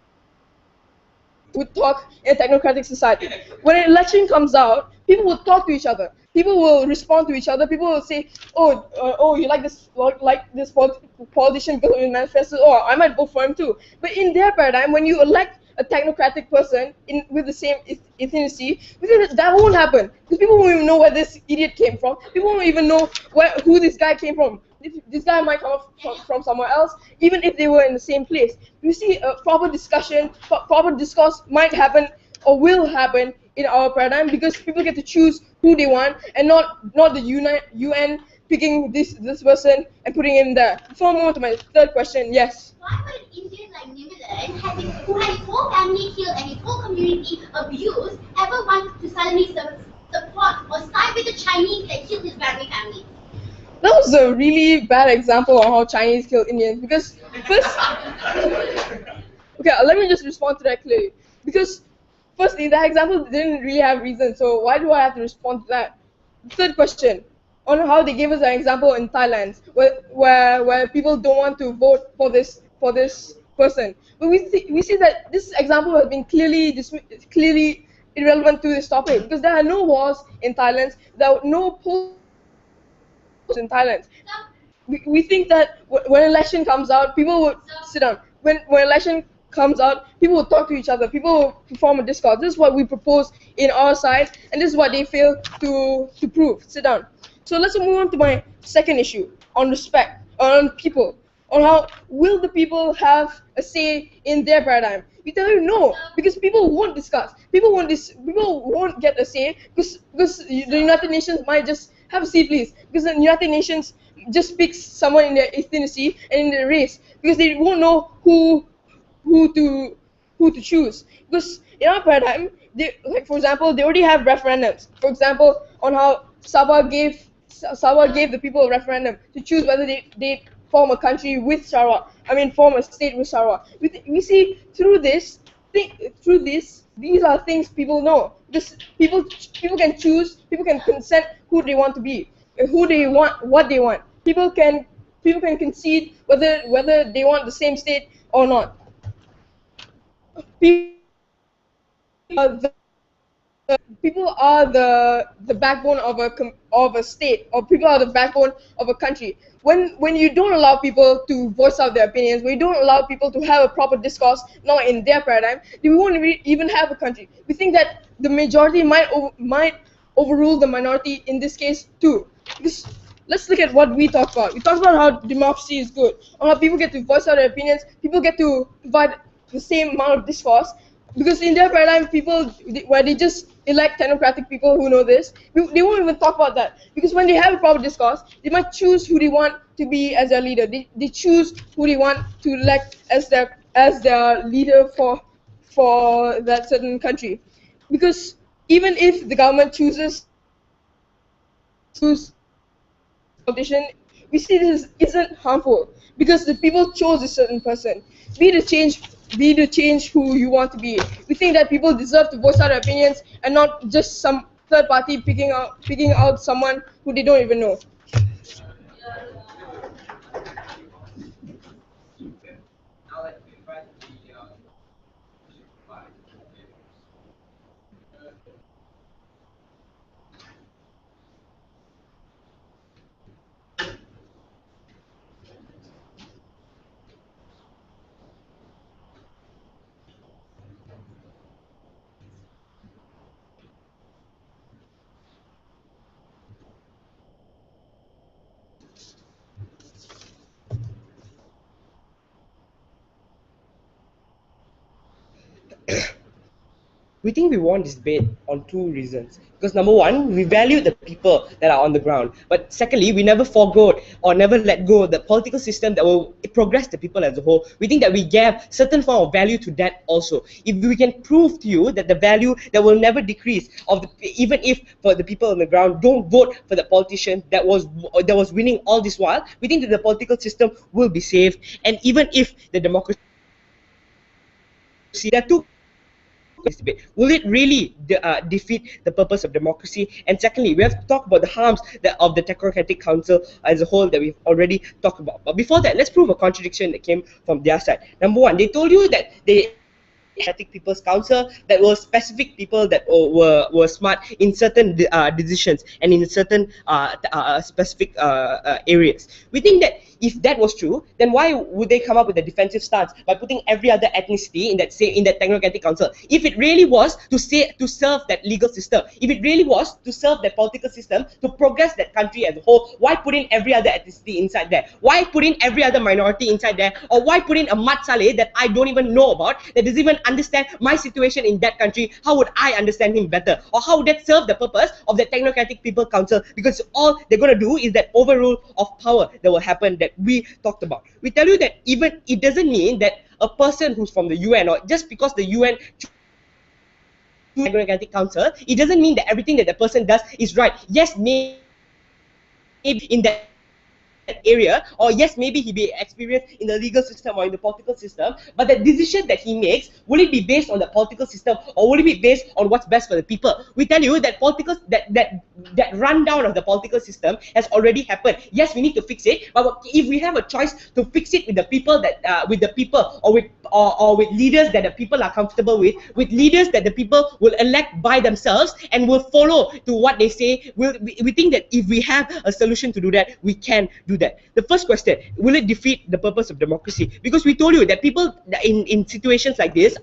talk in a technocratic society. When an election comes out, people will talk to each other. People will respond to each other. People will say, "Oh, you like this politician because of his manifesto? Oh, I might vote for him too." But in their paradigm, when you elect a technocratic person with the same ethnicity, we think that won't happen, because people won't even know where this idiot came from. People won't even know who this guy came from. This guy might come from somewhere else, even if they were in the same place. We see a proper discussion, proper discourse might happen or will happen in our paradigm, because people get to choose who they want, and not the UN picking this person and putting him there. Before I move on to my third question, yes. Why would an Indian like Nimithan, who had his whole family killed and his whole community abused, ever want to suddenly support or side with the Chinese that killed his very family? That was a really bad example of how Chinese kill Indians, because first, okay, let me just respond to that clearly. Because firstly, that example didn't really have reason, so why do I have to respond to that? Third question, on how they gave us an example in Thailand, where people don't want to vote for this person. But we see that this example has been clearly irrelevant to this topic, because there are no wars in Thailand, there are no polls in Thailand. We think that when election comes out, people would sit down. When election comes out, people will talk to each other. People will perform a discourse. This is what we propose in our side, and this is what they fail to prove. Sit down. So let's move on to my second issue on respect, on people, on how will the people have a say in their paradigm. We tell you no, because people won't discuss. People won't get a say, because the United Nations might just have a seat, please, because the United Nations just picks someone in their ethnicity and in their race, because they won't know who to choose. Because in our paradigm, for example, they already have referendums. For example, on how Sabah gave the people a referendum to choose whether they form a country with Sarawak. Form a state with Sarawak. We see through this, these are things people know. Because people can choose, people can consent who they want to be, who they want, what they want. People can concede whether they want the same state or not. People people are the backbone of a state, or people are the backbone of a country. When you don't allow people to voice out their opinions, when you don't allow people to have a proper discourse, not in their paradigm, then we won't even have a country. We think that the majority might overrule the minority in this case too. Because let's look at what we talk about. We talk about how democracy is good, or how people get to voice out their opinions, people get to provide the same amount of discourse, because in their paradigm, people where they just elect technocratic people who know this, they won't even talk about that, because when they have a proper discourse, they might choose who they want to be as their leader. They choose who they want to elect as their leader for that certain country, because even if the government choose politician, we see this isn't harmful because the people chose a certain person. Be the change, be the change who you want to be. We think that people deserve to voice out their opinions and not just some third party picking out someone who they don't even know. Now let's invite the by. We think we won this debate on two reasons. Because number one, we value the people that are on the ground. But secondly, we never forego or never let go the political system that will progress the people as a whole. We think that we gave certain form of value to that also. If we can prove to you that the value that will never decrease of even if for the people on the ground don't vote for the politician that was winning all this while, we think that the political system will be saved. And even if the democracy, there are two this debate. Will it really defeat the purpose of democracy? And secondly, we have to talk about the harms of the Technocratic Council as a whole that we've already talked about. But before that, let's prove a contradiction that came from their side. Number one, they told you that they Democratic People's Council that were specific people that were smart in certain decisions and in certain specific areas. We think that if that was true, then why would they come up with a defensive stance by putting every other ethnicity in that Technocratic Council? If it really was to serve that legal system, if it really was to serve that political system to progress that country as a whole, why put in every other ethnicity inside there? Why put in every other minority inside there? Or why put in a Mat Saleh that I don't even know about, that doesn't even understand my situation in that country? How would I understand him better? Or how would that serve the purpose of the Technocratic People Council? Because all they're going to do is that overrule of power that will happen that we talked about. We tell you that even it doesn't mean that a person who's from the UN, or just because the UN Technocratic Council, it doesn't mean that everything that the person does is right. Yes, maybe in that area, or yes, maybe he be experienced in the legal system or in the political system, but the decision that he makes, will it be based on the political system, or will it be based on what's best for the people? We tell you that that rundown of the political system has already happened. Yes, we need to fix it, but if we have a choice to fix it with the people or with leaders that the people are comfortable with leaders that the people will elect by themselves and will follow to what they say, we think that if we have a solution to do that, we can do that. The first question, will it defeat the purpose of democracy? Because we told you that people in situations like this,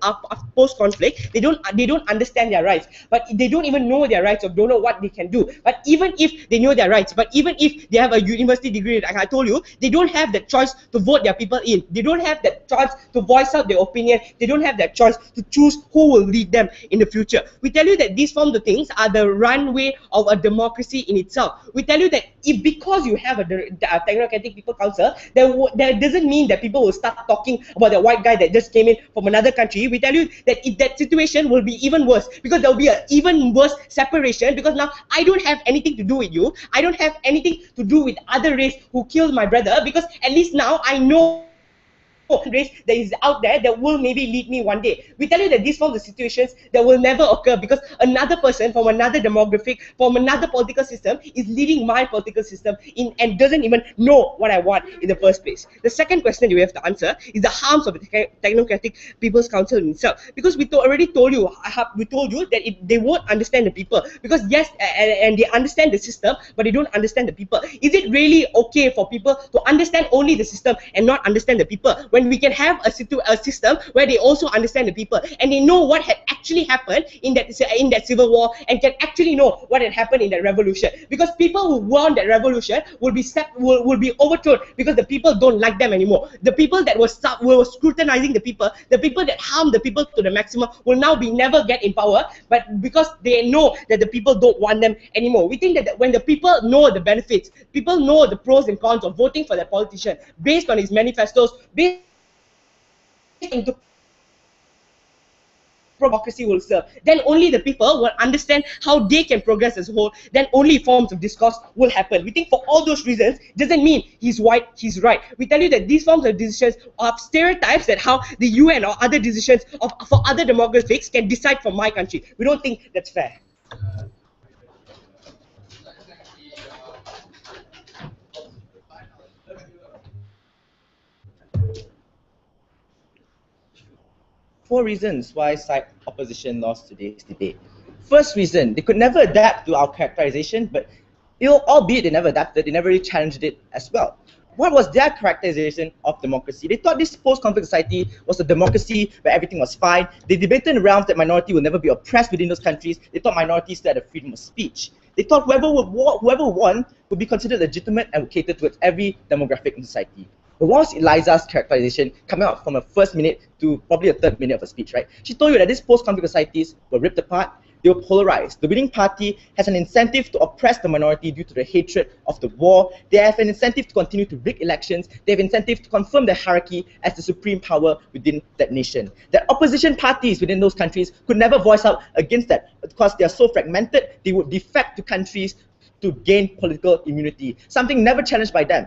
post-conflict, they don't understand their rights, but they don't even know their rights or don't know what they can do. But even if they know their rights, but even if they have a university degree, like I told you, they don't have the choice to vote their people in. They don't have that choice to voice out their opinion. They don't have that choice to choose who will lead them in the future. We tell you that these form of things are the runway of a democracy in itself. We tell you that if because you have a Technocratic People Council, that doesn't mean that people will start talking about the white guy that just came in from another country. We tell you that if that situation will be even worse, because there will be an even worse separation, because now I don't have anything to do with you. I don't have anything to do with other race who killed my brother, because at least now I know race that is out there that will maybe lead me one day. We tell you that these forms of situations that will never occur because another person from another demographic, from another political system is leading my political system in and doesn't even know what I want in the first place. The second question that we have to answer is the harms of the Technocratic People's Council in itself. Because we already told you, we told you that they won't understand the people. Because yes, and they understand the system, but they don't understand the people. Is it really okay for people to understand only the system and not understand the people, when we can have a system where they also understand the people and they know what had actually happened in that civil war and can actually know what had happened in that revolution? Because people who won that revolution will be overthrown because the people don't like them anymore. The people that were scrutinizing the people that harmed the people to the maximum will now never get in power, but because they know that the people don't want them anymore. We think that when the people know the benefits, people know the pros and cons of voting for that politician based on his manifestos, based on the democracy will serve, then only the people will understand how they can progress as a whole, then only forms of discourse will happen. We think for all those reasons, doesn't mean he's right, he's right. We tell you that these forms of decisions are stereotypes that how the UN or other decisions for other demographics can decide for my country. We don't think that's fair. Four reasons why side opposition lost today's debate. First reason, they could never adapt to our characterization, but albeit they never adapted, they never really challenged it as well. What was their characterization of democracy? They thought this post-conflict society was a democracy where everything was fine. They debated in realms that minority will never be oppressed within those countries. They thought minorities still had a freedom of speech. They thought whoever won would be considered legitimate and would cater towards every demographic in society. But what was Eliza's characterization coming out from a first minute to probably a third minute of a speech, right? She told you that these post-conflict societies were ripped apart, they were polarized. The winning party has an incentive to oppress the minority due to the hatred of the war. They have an incentive to continue to rig elections. They have an incentive to confirm their hierarchy as the supreme power within that nation. The opposition parties within those countries could never voice out against that because they are so fragmented, they would defect to countries to gain political immunity, something never challenged by them.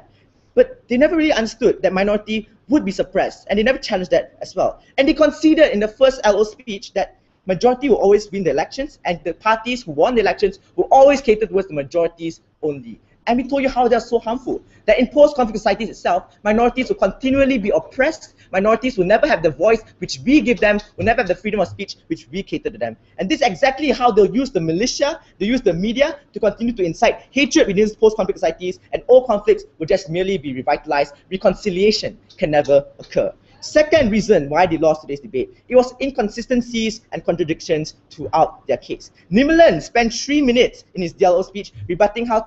But they never really understood that minority would be suppressed, and they never challenged that as well. And they conceded in the first LO speech that majority will always win the elections, and the parties who won the elections will always cater towards the majorities only. And we told you how they're so harmful, that in post-conflict societies itself, minorities will continually be oppressed, minorities will never have the voice which we give them, will never have the freedom of speech which we cater to them. And this is exactly how they'll use the militia, they use the media to continue to incite hatred within post-conflict societies, and all conflicts will just merely be revitalized. Reconciliation can never occur. Second reason why they lost today's debate, it was inconsistencies and contradictions throughout their case. Nimelan spent 3 minutes in his DLO speech rebutting how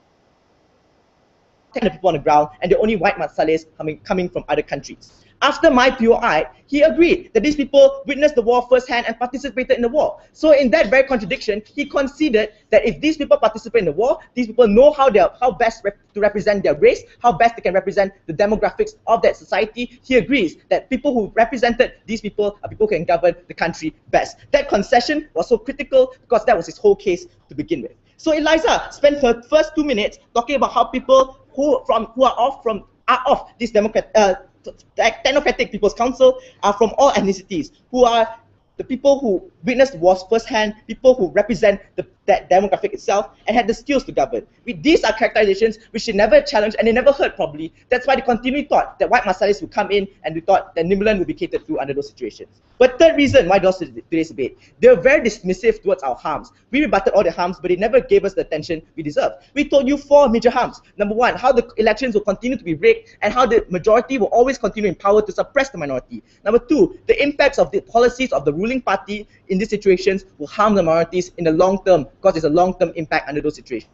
the people on the ground and the only white Matsales coming from other countries. After my POI, he agreed that these people witnessed the war firsthand and participated in the war. So in that very contradiction, he conceded that if these people participate in the war, these people know how best to represent their race, how best they can represent the demographics of that society. He agrees that people who represented these people are people who can govern the country best. That concession was so critical because that was his whole case to begin with. So Eliza spent her first 2 minutes talking about how people who are off this Technocratic People's Council are from all ethnicities, who are the people who witnessed wars firsthand, people who represent that demographic itself and had the skills to govern. These are characterizations which they never challenged and they never heard probably. That's why they continually thought that white Masalis would come in and we thought that Nimelan would be catered to under those situations. But third reason why they lost today's debate, they were very dismissive towards our harms. We rebutted all the harms, but they never gave us the attention we deserve. We told you 4 major harms. Number 1, how the elections will continue to be rigged and how the majority will always continue in power to suppress the minority. Number 2, the impacts of the policies of the ruling party in these situations will harm the minorities in the long term because there's a long-term impact under those situations.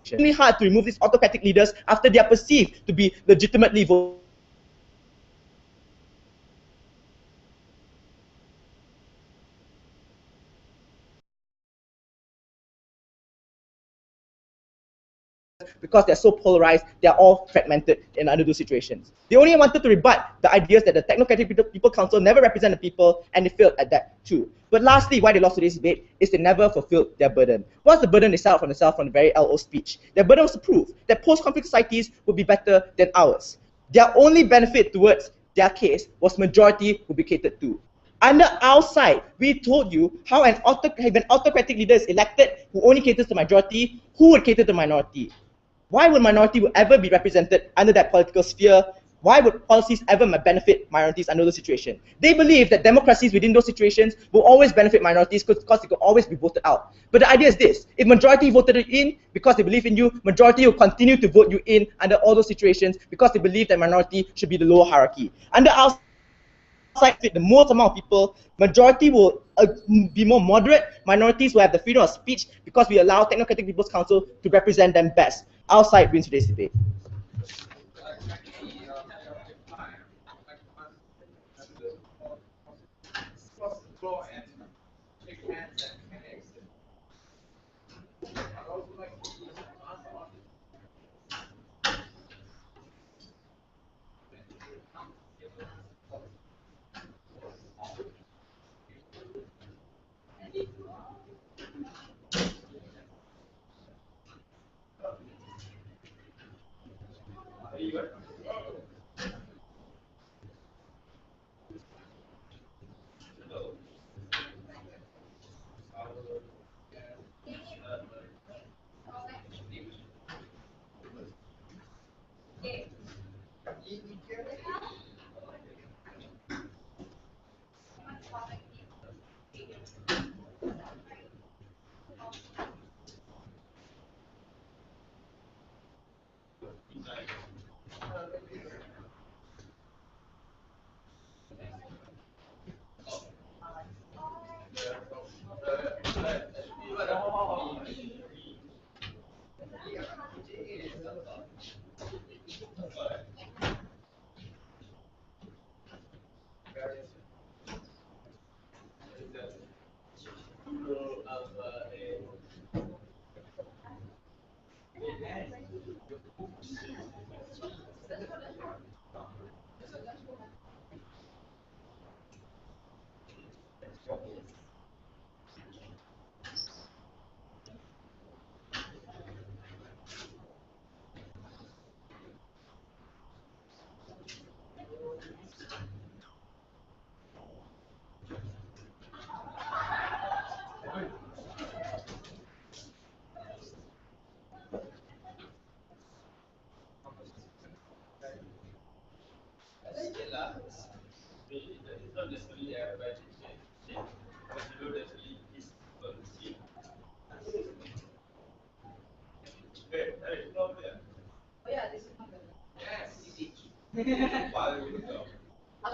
It's really hard to remove these autocratic leaders after they are perceived to be legitimately voted because they're so polarized, they're all fragmented in under those situations. They only wanted to rebut the ideas that the Technocratic People Council never represent the people, and they failed at that too. But lastly, why they lost today's debate is they never fulfilled their burden. What's the burden they set out for themselves from the very LO speech? Their burden was to prove that post-conflict societies would be better than ours. Their only benefit towards their case was majority will be catered to. Under our side, we told you how if an autocratic leader is elected who only caters to majority, who would cater to minority? Why would minority ever be represented under that political sphere? Why would policies ever benefit minorities under those situations? They believe that democracies within those situations will always benefit minorities because they could always be voted out. But the idea is this: if majority voted you in because they believe in you, majority will continue to vote you in under all those situations because they believe that minority should be the lower hierarchy. Under our side, the most amount of people, majority will be more moderate, minorities will have the freedom of speech because we allow Technocratic People's Council to represent them best. Our side wins today's debate. Cross the floor and shake hands and exit. I'd also like to answer on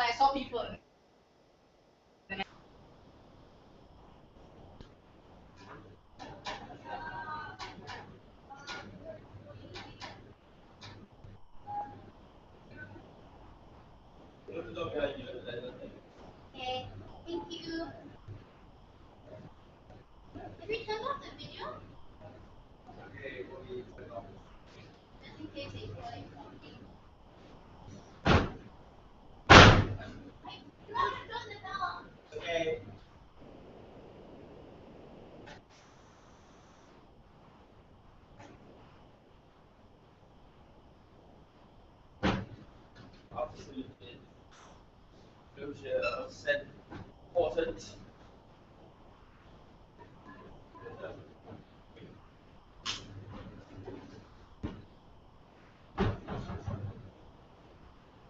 I saw people. Okay, thank you. Have you turned off the video? okay, we'll be off. Just in case they feel like talking. You want to close it down? Okay. Absolutely. Closure of said important.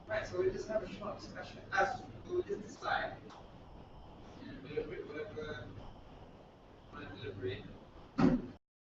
Right, so we just have a short discussion as we'll just decide. We'll deliberate